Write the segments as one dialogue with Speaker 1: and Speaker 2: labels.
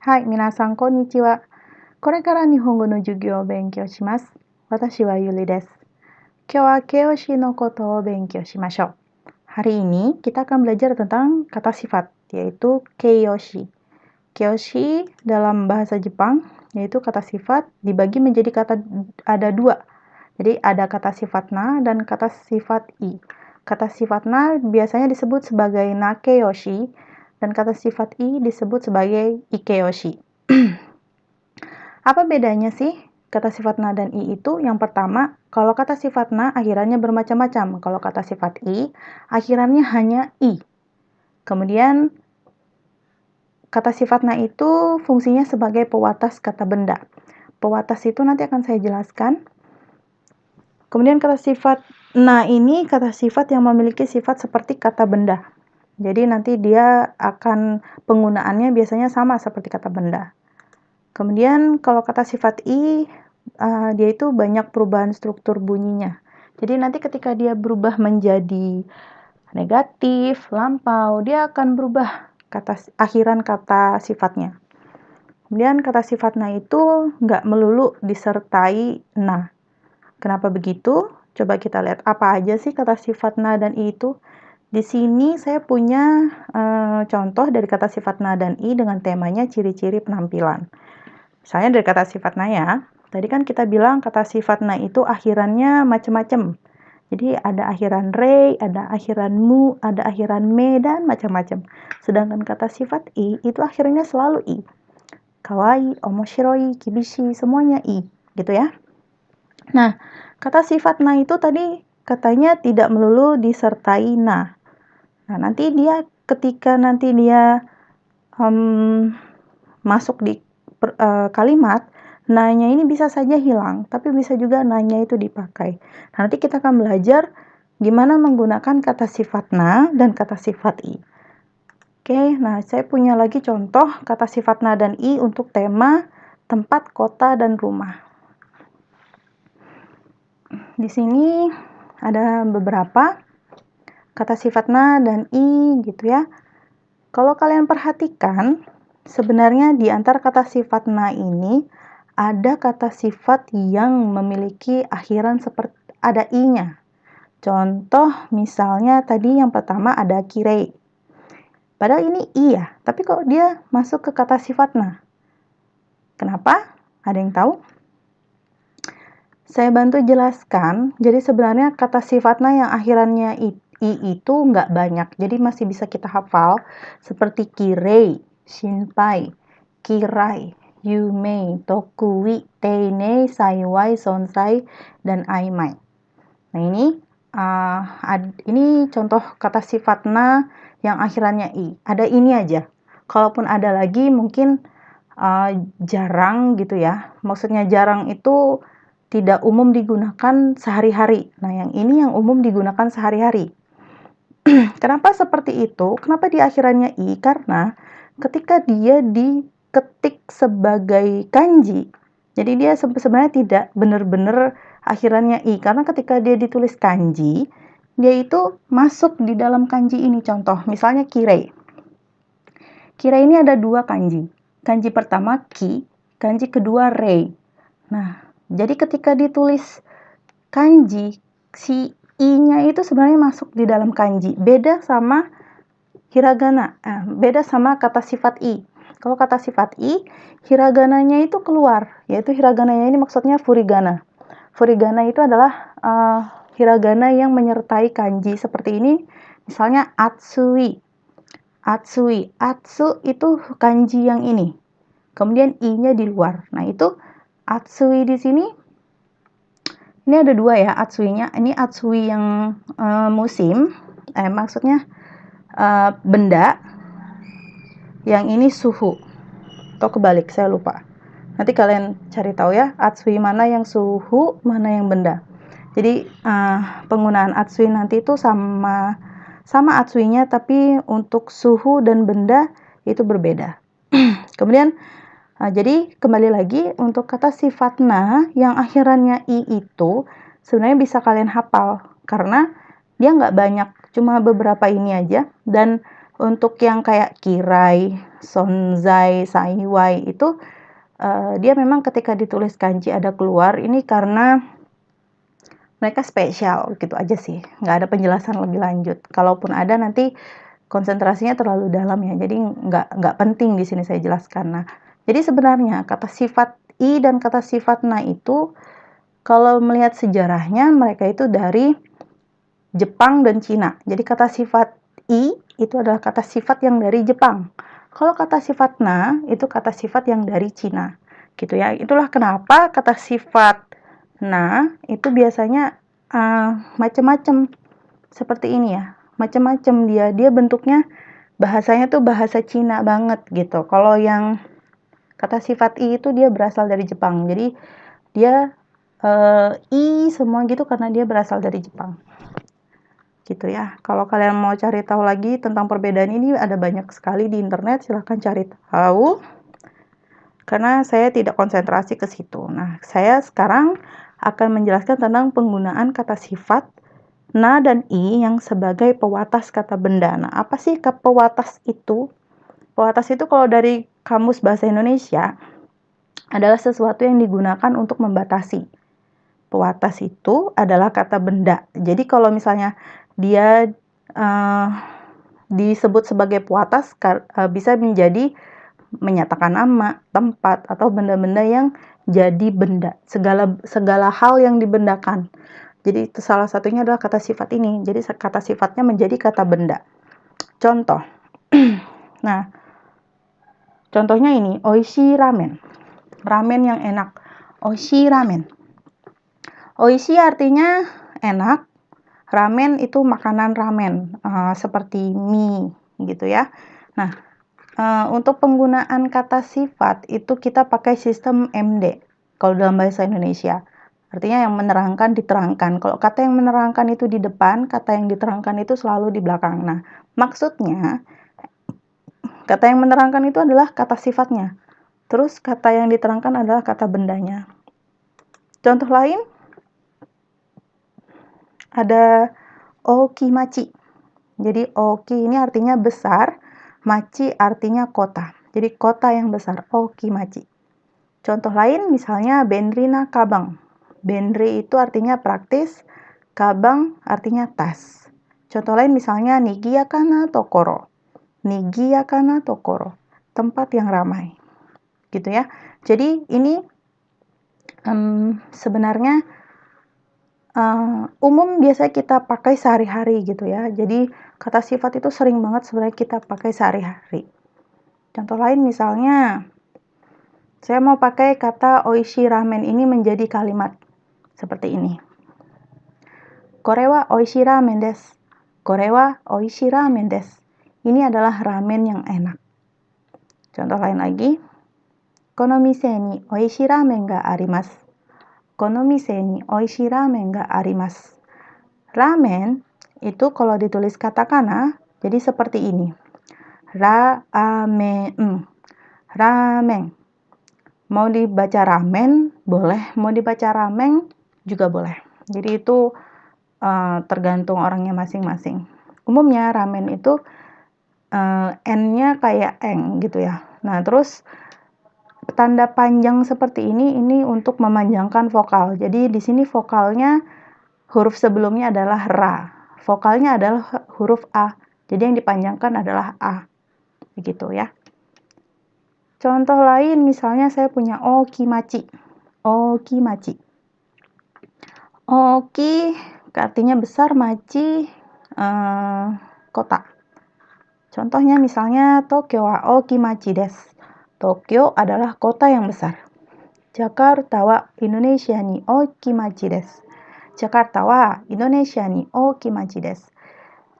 Speaker 1: はい、皆さんこんにちは。これから日本語の授業を勉強します。私はYuliです. Kyo wa keyoshi no koto o benkyou shimashou. Hari ini kita akan belajar tentang kata sifat, yaitu keiyoshi. Keiyoshi dalam bahasa Jepang, yaitu kata sifat dibagi menjadi ada dua. Jadi ada kata sifat na dan kata sifat i. Kata sifat na biasanya disebut sebagai nakeyoshi, dan kata sifat i disebut sebagai ikeyoshi. Apa bedanya sih kata sifat na dan i itu? Yang pertama, kalau kata sifat na akhirannya bermacam-macam. Kalau kata sifat i, akhirannya hanya i. Kemudian, kata sifat na itu fungsinya sebagai pewatas kata benda. Pewatas itu nanti akan saya jelaskan. Kemudian kata sifat na ini kata sifat yang memiliki sifat seperti kata benda. Jadi nanti dia akan penggunaannya biasanya sama seperti kata benda. Kemudian kalau kata sifat i, dia itu banyak perubahan struktur bunyinya. Jadi nanti ketika dia berubah menjadi negatif, lampau, dia akan berubah akhiran kata sifatnya. Kemudian kata sifat na itu nggak melulu disertai na. Kenapa begitu? Coba kita lihat apa aja sih kata sifat na dan i itu. Di sini saya punya contoh dari kata sifat na dan i dengan temanya ciri-ciri penampilan. Misalnya dari kata sifat na ya, tadi kan kita bilang kata sifat na itu akhirannya macam-macam. Jadi ada akhiran rei, ada akhiran mu, ada akhiran me, dan macam-macam. Sedangkan kata sifat i itu akhirnya selalu i. Kawaii, omoshiroi, kibishi, semuanya i, gitu ya. Nah, kata sifat na itu tadi katanya tidak melulu disertai na. Nah, nanti dia ketika nanti dia masuk di kalimat, na-nya ini bisa saja hilang, tapi bisa juga na-nya itu dipakai. Nanti kita akan belajar gimana menggunakan kata sifat na dan kata sifat i. Oke, nah saya punya lagi contoh kata sifat na dan i untuk tema tempat, kota, dan rumah. Di sini ada beberapa kata sifat na dan i gitu ya. Kalau kalian perhatikan, sebenarnya di antara kata sifat na ini ada kata sifat yang memiliki akhiran seperti ada i-nya. Contoh misalnya tadi yang pertama ada kirei. Padahal ini i ya, tapi kok dia masuk ke kata sifat na? Kenapa? Ada yang tahu? Saya bantu jelaskan. Jadi sebenarnya kata sifat na yang akhirannya i itu nggak banyak. Jadi masih bisa kita hafal seperti kirei, shinpai, kirai, yumei, tokui, teinei, saiwai, sonsai, dan aimai. Nah ini contoh kata sifat na yang akhirannya i. Ada ini aja. Kalaupun ada lagi mungkin jarang gitu ya. Maksudnya jarang itu tidak umum digunakan sehari-hari. Nah, yang ini yang umum digunakan sehari-hari. Kenapa seperti itu? Kenapa di akhirannya i? Karena ketika dia diketik sebagai kanji, jadi dia sebenarnya tidak benar-benar akhirannya i. Karena ketika dia ditulis kanji, dia itu masuk di dalam kanji ini. Contoh, misalnya kirei. Kirei ini ada dua kanji. Kanji pertama ki, kanji kedua rei. Nah, jadi ketika ditulis kanji, si i-nya itu sebenarnya masuk di dalam kanji. Beda sama hiragana. Beda sama kata sifat i. Kalau kata sifat i, hiragananya itu keluar. Yaitu hiragananya ini maksudnya furigana. Furigana itu adalah hiragana yang menyertai kanji seperti ini. Misalnya atsui. Atsui. Atsu itu kanji yang ini. Kemudian i-nya di luar. Nah, itu atsui di sini. Ini ada dua ya atsui-nya. Ini atsui yang musim. Maksudnya benda. Yang ini suhu. Atau kebalik, saya lupa. Nanti kalian cari tahu ya, atsui mana yang suhu, mana yang benda. Jadi penggunaan atsui nanti itu sama atsuinya, tapi untuk suhu dan benda itu berbeda. Kemudian jadi kembali lagi untuk kata sifat na yang akhirannya i itu sebenarnya bisa kalian hafal karena dia nggak banyak, cuma beberapa ini aja, dan Untuk yang kayak kirai, sonzai, saiwai itu dia memang ketika ditulis kanji ada keluar, ini karena mereka spesial gitu aja sih, nggak ada penjelasan lebih lanjut. Kalaupun ada nanti konsentrasinya terlalu dalam ya, jadi nggak penting di sini saya jelaskan. Nah, jadi sebenarnya kata sifat i dan kata sifat na itu kalau melihat sejarahnya mereka itu dari Jepang dan Cina. Jadi kata sifat i itu adalah kata sifat yang dari Jepang. Kalau kata sifat na itu kata sifat yang dari Cina. Gitu ya. Itulah kenapa kata sifat na itu biasanya macam-macam seperti ini ya. Macam-macam dia bentuknya bahasanya tuh bahasa Cina banget gitu. Kalau yang kata sifat i itu dia berasal dari Jepang. Jadi dia i semua gitu karena dia berasal dari Jepang. Gitu ya. Kalau kalian mau cari tahu lagi tentang perbedaan ini ada banyak sekali di internet, silahkan cari tahu. Karena saya tidak konsentrasi ke situ. Nah, saya sekarang akan menjelaskan tentang penggunaan kata sifat na dan i yang sebagai pewatas kata benda. Nah, apa sih pewatas itu? Pewatas itu kalau dari Kamus Bahasa Indonesia adalah sesuatu yang digunakan untuk membatasi. Pewatas itu adalah kata benda. Jadi kalau misalnya dia disebut sebagai pewatas bisa menjadi menyatakan nama, tempat, atau benda-benda yang jadi benda. Segala hal yang dibendakan. Jadi salah satunya adalah kata sifat ini. Jadi kata sifatnya menjadi kata benda. Contoh. Nah, contohnya ini, oishi ramen. Ramen yang enak. Oishi ramen. Oishi artinya enak. Ramen itu makanan ramen, seperti mie gitu ya. Nah, untuk penggunaan kata sifat itu kita pakai sistem MD kalau dalam bahasa Indonesia. Artinya yang menerangkan diterangkan. Kalau kata yang menerangkan itu di depan, kata yang diterangkan itu selalu di belakang. Nah, maksudnya kata yang menerangkan itu adalah kata sifatnya. Terus kata yang diterangkan adalah kata bendanya. Contoh lain ada okimachi. Jadi oki ini artinya besar, machi artinya kota. Jadi kota yang besar, okimachi. Contoh lain misalnya benrina kabang. Benri itu artinya praktis, kabang artinya tas. Contoh lain misalnya nigiyakana tokoro. Nigiyakana tokoro, tempat yang ramai. Gitu ya. Jadi ini sebenarnya umum biasa kita pakai sehari-hari gitu ya. Jadi kata sifat itu sering banget sebenarnya kita pakai sehari-hari. Contoh lain misalnya, saya mau pakai kata oishi ramen ini menjadi kalimat seperti ini. Kore wa oishi ramen desu. Kore wa oishi ramen desu. Ini adalah ramen yang enak. Contoh lain lagi. Kono mise ni oishi ramen ga arimasu. Kono mise ni oishi ramen ga arimasu. Ramen itu kalau ditulis katakana jadi seperti ini. Ramen. Ramen. Mau dibaca ramen boleh, mau dibaca ramen juga boleh. Jadi itu tergantung orangnya masing-masing. Umumnya ramen itu N-nya kayak eng gitu ya. Nah, terus tanda panjang seperti ini untuk memanjangkan vokal. Jadi di sini vokalnya huruf sebelumnya adalah ra. Vokalnya adalah huruf a. Jadi yang dipanjangkan adalah a. Begitu ya. Contoh lain misalnya saya punya okimachi. Okimachi. Oki artinya besar, machi kota. Contohnya misalnya Tokyo wa okimachi desu. Tokyo adalah kota yang besar. Jakarta wa Indonesia ni okimachi desu. Jakarta wa Indonesia ni okimachi desu.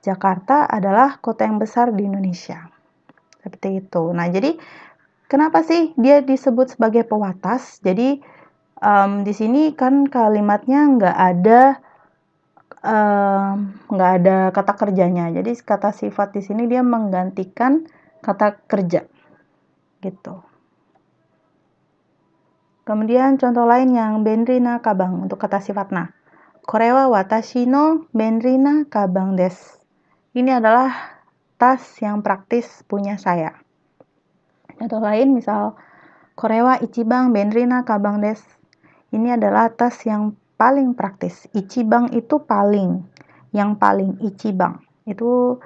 Speaker 1: Jakarta adalah kota yang besar di Indonesia. Seperti itu. Nah, jadi kenapa sih dia disebut sebagai pewatas? Jadi di sini kan kalimatnya nggak ada kata kerjanya. Jadi kata sifat di sini dia menggantikan kata kerja. Gitu. Kemudian contoh lain yang benrina kabang untuk kata sifat na. Kore wa watashi no benrina kabang desu. Ini adalah tas yang praktis punya saya. Contoh lain misal, Korewa ichibang benrina kabang desu. Ini adalah tas yang paling praktis. Ichibang itu paling, yang paling ichibang itu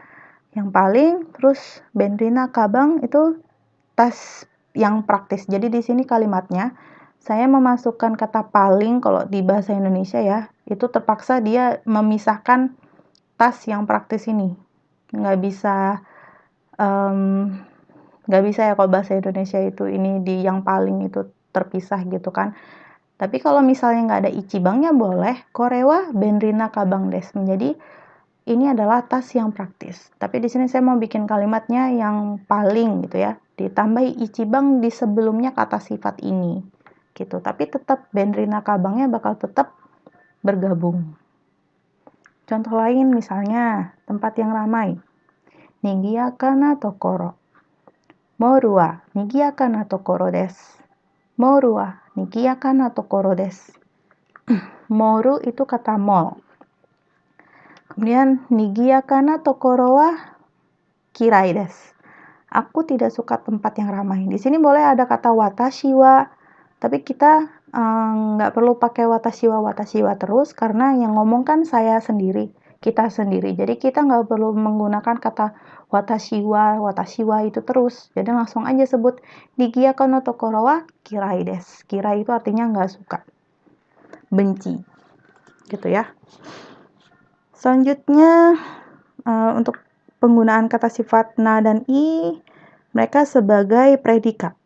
Speaker 1: yang paling, terus benrina kabang itu tas yang praktis. Jadi di sini kalimatnya saya memasukkan kata paling kalau di bahasa Indonesia ya, itu terpaksa dia memisahkan tas yang praktis ini. Nggak bisa ya kalau bahasa Indonesia itu ini di yang paling itu terpisah gitu kan. Tapi kalau misalnya nggak ada ichibangnya boleh korewa benrina kabang desu. Jadi ini adalah tas yang praktis. Tapi di sini saya mau bikin kalimatnya yang paling gitu ya. Ditambah ichibang di sebelumnya kata sifat ini gitu. Tapi tetap benrina kabangnya bakal tetap bergabung. Contoh lain misalnya tempat yang ramai. Nigiyaka na tokoro. Moru wa nigiyaka na tokoro desu. Moru wa nigiyaka na tokoro desu. Moru itu kata mall. Kemudian nigiyaka na tokoro wa kirai desu. Aku tidak suka tempat yang ramai. Di sini boleh ada kata watashi wa, tapi kita nggak perlu pakai watashi wa terus karena yang ngomong kan saya sendiri, kita sendiri. Jadi kita nggak perlu menggunakan kata watashi wa itu terus. Jadi langsung aja sebut nigiyaka no tokoro wa kirai desu. Kirai itu artinya nggak suka, benci, gitu ya. Selanjutnya untuk penggunaan kata sifat na dan i, mereka sebagai predikat,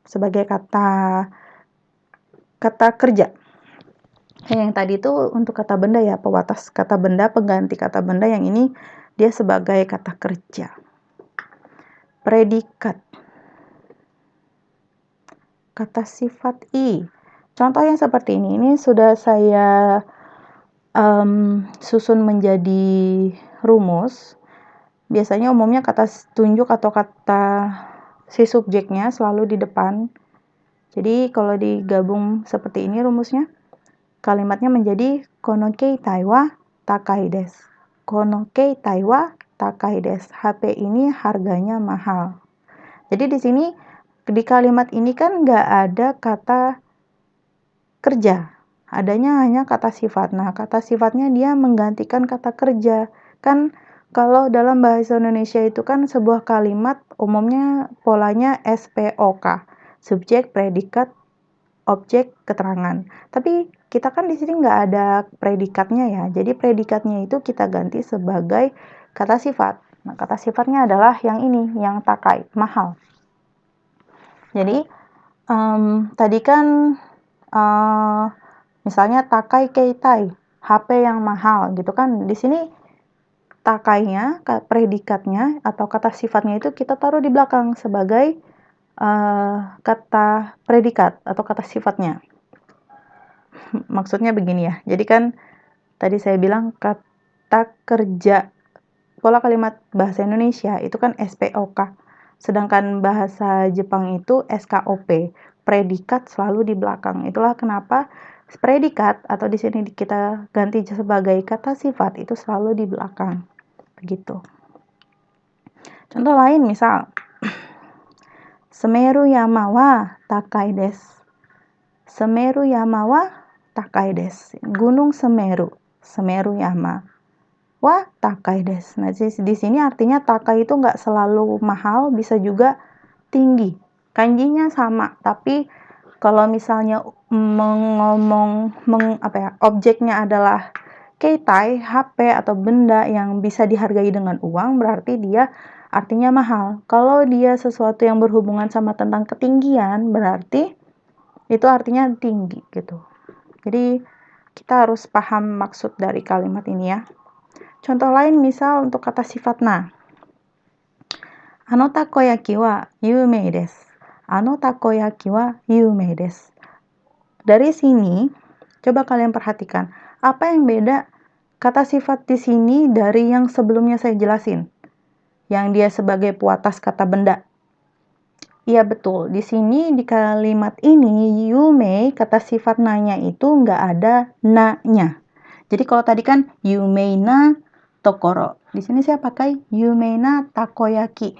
Speaker 1: sebagai kata kerja. Yang tadi itu untuk kata benda ya, pewatas kata benda, pengganti kata benda. Yang ini dia sebagai kata kerja. Predikat. Kata sifat i. Contoh yang seperti ini sudah saya susun menjadi rumus. Biasanya umumnya kata tunjuk atau kata si subjeknya selalu di depan. Jadi kalau digabung seperti ini rumusnya, kalimatnya menjadi kono keitai wa takai desu. Kono keitai wa takai desu. HP ini harganya mahal. Jadi di sini di kalimat ini kan nggak ada kata kerja. Adanya hanya kata sifat. Nah, kata sifatnya dia menggantikan kata kerja. Kan kalau dalam bahasa Indonesia itu kan sebuah kalimat umumnya polanya SPOK, subjek, predikat, objek, keterangan. Tapi kita kan di sini nggak ada predikatnya ya. Jadi predikatnya itu kita ganti sebagai kata sifat. Nah, kata sifatnya adalah yang ini, yang takai, mahal. Jadi tadi kan misalnya takai keitai, HP yang mahal gitu kan. Di sini takainya, predikatnya atau kata sifatnya itu kita taruh di belakang sebagai kata predikat atau kata sifatnya. Maksudnya begini ya. Jadi kan tadi saya bilang kata kerja, pola kalimat bahasa Indonesia itu kan SPOK. Sedangkan bahasa Jepang itu SKOP. Predikat selalu di belakang. Itulah kenapa predikat atau di sini kita ganti sebagai kata sifat itu selalu di belakang. Begitu. Contoh lain misal, Semeru yama wa takai desu. Semeru yama wa takai desu. Gunung Semeru, Semeru yama wa takai desu. Nah, di sini artinya takai itu nggak selalu mahal, bisa juga tinggi. Kanjinya sama, tapi kalau misalnya objeknya adalah keitai, HP atau benda yang bisa dihargai dengan uang, berarti dia artinya mahal. Kalau dia sesuatu yang berhubungan sama tentang ketinggian, berarti itu artinya tinggi gitu. Jadi kita harus paham maksud dari kalimat ini ya. Contoh lain misal untuk kata sifat na. Ano takoyaki wa yumei desu. Ano takoyaki wa yumei desu. Dari sini, coba kalian perhatikan, apa yang beda kata sifat di sini dari yang sebelumnya saya jelasin, yang dia sebagai pewatas kata benda. Iya betul, di sini di kalimat ini, yumei, kata sifat nanya itu nggak ada na-nya. Jadi kalau tadi kan yumei na tokoro. Di sini saya pakai yumei na takoyaki.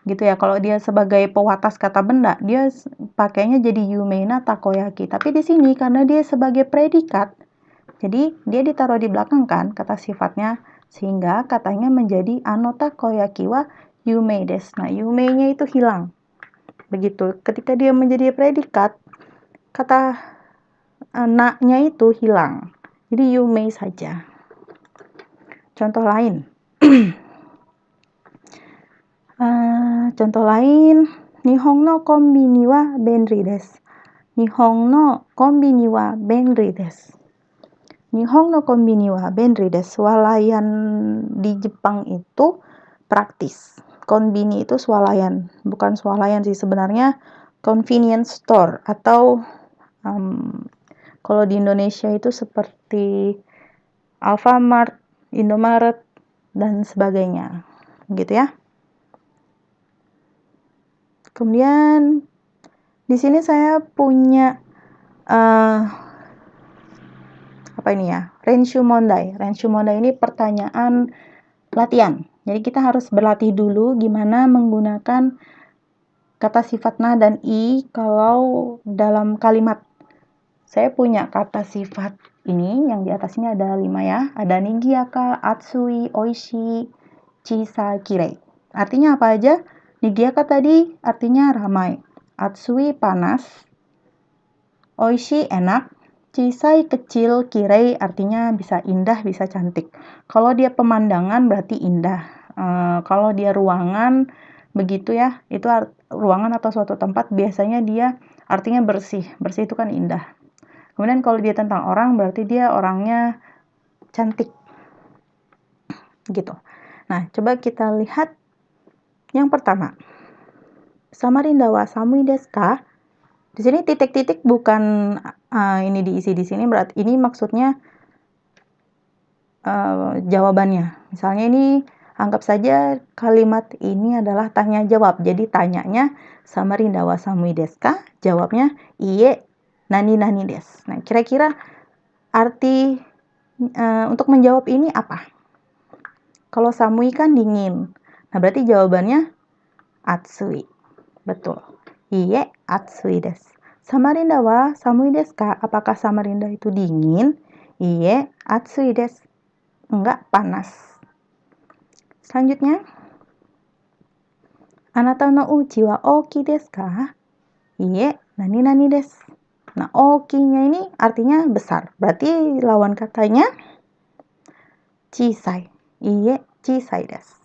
Speaker 1: Gitu ya. Kalau dia sebagai pewatas kata benda, dia pakainya jadi yumei na takoyaki. Tapi di sini karena dia sebagai predikat, jadi dia ditaruh di belakang kan kata sifatnya, sehingga katanya menjadi ano takoyaki wa yumei desu. Nah, yumei-nya itu hilang. Begitu. Ketika dia menjadi predikat, kata na-nya itu hilang. Jadi yumei saja. Contoh lain. Contoh lain, Nihon no konbini wa benri desu. Nihon no konbini wa benri desu. Nihon no konbini wa benri desu. Swalayan di Jepang itu praktis. Konbini itu swalayan, bukan swalayan sih sebenarnya, convenience store atau kalau di Indonesia itu seperti Alfamart, Indomaret, dan sebagainya, gitu ya. Kemudian di sini saya punya apa ini ya? Renshu mondai. Renshu mondai ini pertanyaan latihan. Jadi kita harus berlatih dulu gimana menggunakan kata sifat na dan i kalau dalam kalimat. Saya punya kata sifat ini yang di atas ini ada 5 ya. Ada nigiyaka, atsui, oishi, chisai, kirei. Artinya apa aja? Nigiyaka tadi artinya ramai. Atsui panas. Oishi enak. Chisai kecil, kirei artinya bisa indah, bisa cantik. Kalau dia pemandangan berarti indah. Kalau dia ruangan begitu ya, itu ruangan atau suatu tempat biasanya dia artinya bersih. Bersih itu kan indah. Kemudian kalau dia tentang orang berarti dia orangnya cantik. Gitu. Nah, coba kita lihat yang pertama. Samarinda wa samui desu ka? Di sini titik-titik bukan ini diisi di sini, berarti ini maksudnya jawabannya. Misalnya ini anggap saja kalimat ini adalah tanya jawab. Jadi tanyanya Samarinda wa samui desu ka? Jawabnya iye nani nani desu. Nah, kira-kira arti untuk menjawab ini apa? Kalau samui kan dingin. Nah, berarti jawabannya atsui. Betul. Iye atsui desu. Samarinda wa samui desu ka? Apakah Samarinda itu dingin? Iye atsui desu. Enggak, panas. Selanjutnya, anata no uchi wa oki desu ka? Iye nani nani desu. Nah, oki-nya ini artinya besar. Berarti lawan katanya chisai. Iye chisai desu.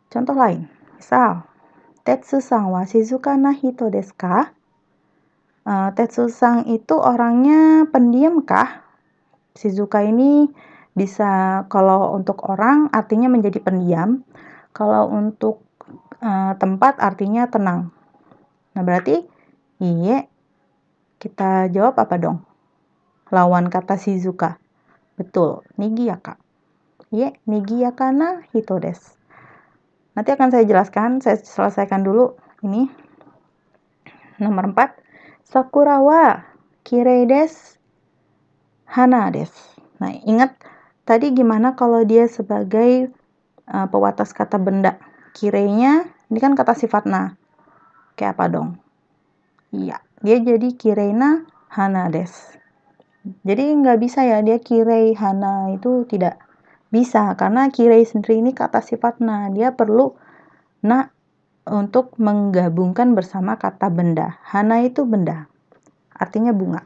Speaker 1: Contoh lain. Misal, Tetsu-san wa shizuka na hito desu ka? Tetsu-san itu orangnya pendiam kah? Shizuka ini bisa kalau untuk orang artinya menjadi pendiam. Kalau untuk tempat artinya tenang. Nah, berarti iye, kita jawab apa dong? Lawan kata shizuka. Betul, nigiyaka. Iye, nigiyaka na hito desu. Nanti akan saya jelaskan, saya selesaikan dulu ini. Nomor 4. Sakura wa kirei desu, hana desu. Nah, ingat tadi gimana kalau dia sebagai pewatas kata benda. Kirei-nya, ini kan kata sifat na. Kayak apa dong? Iya, dia jadi kirei na hana desu. Jadi nggak bisa ya, dia kirei hana itu tidak bisa. Karena kirei sendiri ini kata sifat na. Dia perlu na untuk menggabungkan bersama kata benda. Hana itu benda. Artinya bunga.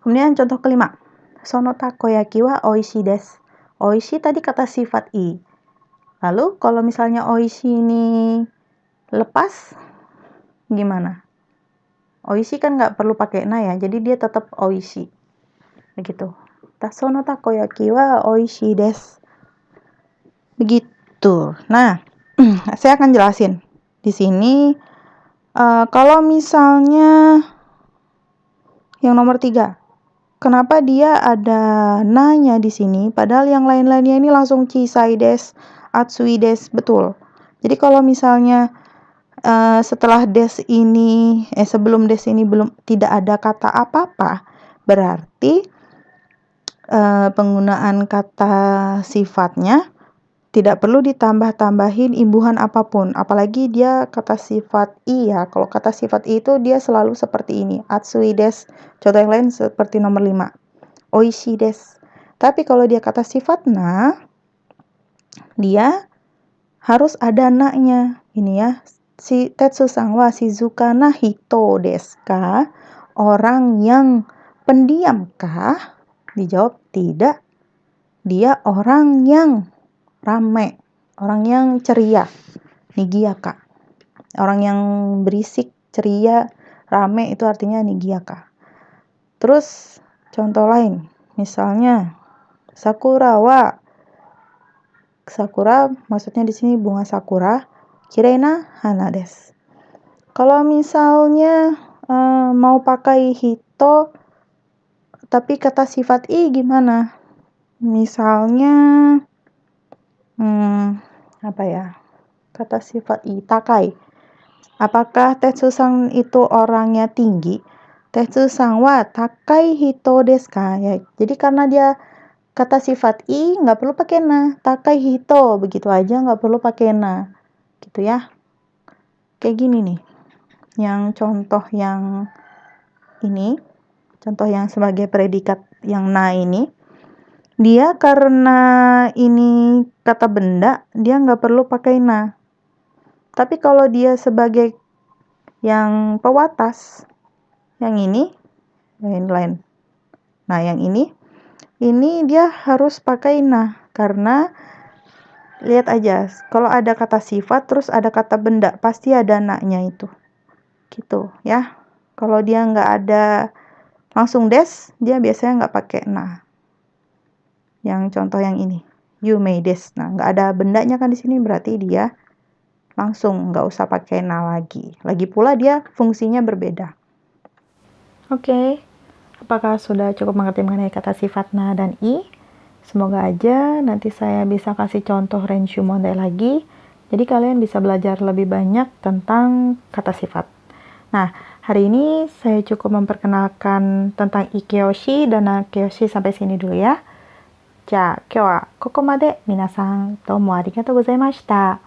Speaker 1: Kemudian contoh kelima. Sono takoyaki wa oishi desu. Oishi tadi kata sifat i. Lalu kalau misalnya oishi ini lepas, gimana? Oishi kan nggak perlu pakai na ya, jadi dia tetap oishi. Begitu. Sono takoyaki wa oishi desu. Begitu. Nah, saya akan jelasin di sini. Kalau misalnya yang nomor 3, kenapa dia ada na-nya di sini? Padahal yang lain-lainnya ini langsung chisai desu, atsui desu, betul. Jadi kalau misalnya setelah des ini, sebelum des ini belum tidak ada kata apa-apa, berarti penggunaan kata sifatnya tidak perlu ditambah-tambahin imbuhan apapun, apalagi dia kata sifat i ya. Kalau kata sifat i itu dia selalu seperti ini, atsui desu. Contoh yang lain seperti nomor 5, oishii desu. Tapi kalau dia kata sifat na, dia harus ada na-nya. Ini ya, si Tetsu-san wa shizuka na hito desu ka? Orang yang pendiam kah? Dijawab tidak. Dia orang yang rame, orang yang ceria, nigiyaka. Orang yang berisik, ceria, rame itu artinya nigiyaka. Terus contoh lain, misalnya sakura maksudnya di sini bunga sakura, kirei na hana desu. Kalau misalnya mau pakai hito tapi kata sifat i gimana? Misalnya apa ya? Kata sifat i, takai. Apakah Tetsu-san itu orangnya tinggi? Tetsu-san wa takai hito desu ka? Ya, jadi karena dia kata sifat i nggak perlu pakai na, takai hito begitu aja nggak perlu pakai na, gitu ya. Kayak gini nih, yang contoh yang ini, contoh yang sebagai predikat yang na ini, dia karena ini kata benda, dia nggak perlu pakai na. Tapi kalau dia sebagai yang pewatas, yang ini, lain. Nah, yang ini dia harus pakai na. Karena, lihat aja, kalau ada kata sifat, terus ada kata benda, pasti ada na-nya itu. Gitu, ya. Kalau dia nggak ada langsung des, dia biasanya nggak pakai na. Yang contoh yang ini, yumei desu. Nah, nggak ada bendanya kan di sini, berarti dia langsung nggak usah pakai na lagi. Lagi pula dia fungsinya berbeda. Oke, apakah sudah cukup mengerti mengenai kata sifat na dan i? Semoga aja nanti saya bisa kasih contoh Renshu Mondai lagi. Jadi kalian bisa belajar lebih banyak tentang kata sifat. Nah, hari ini saya cukup memperkenalkan tentang Ikeyoshi dan Nakeyoshi sampai sini dulu ya. じゃあ今日はここまで皆さんどうもありがとうございました。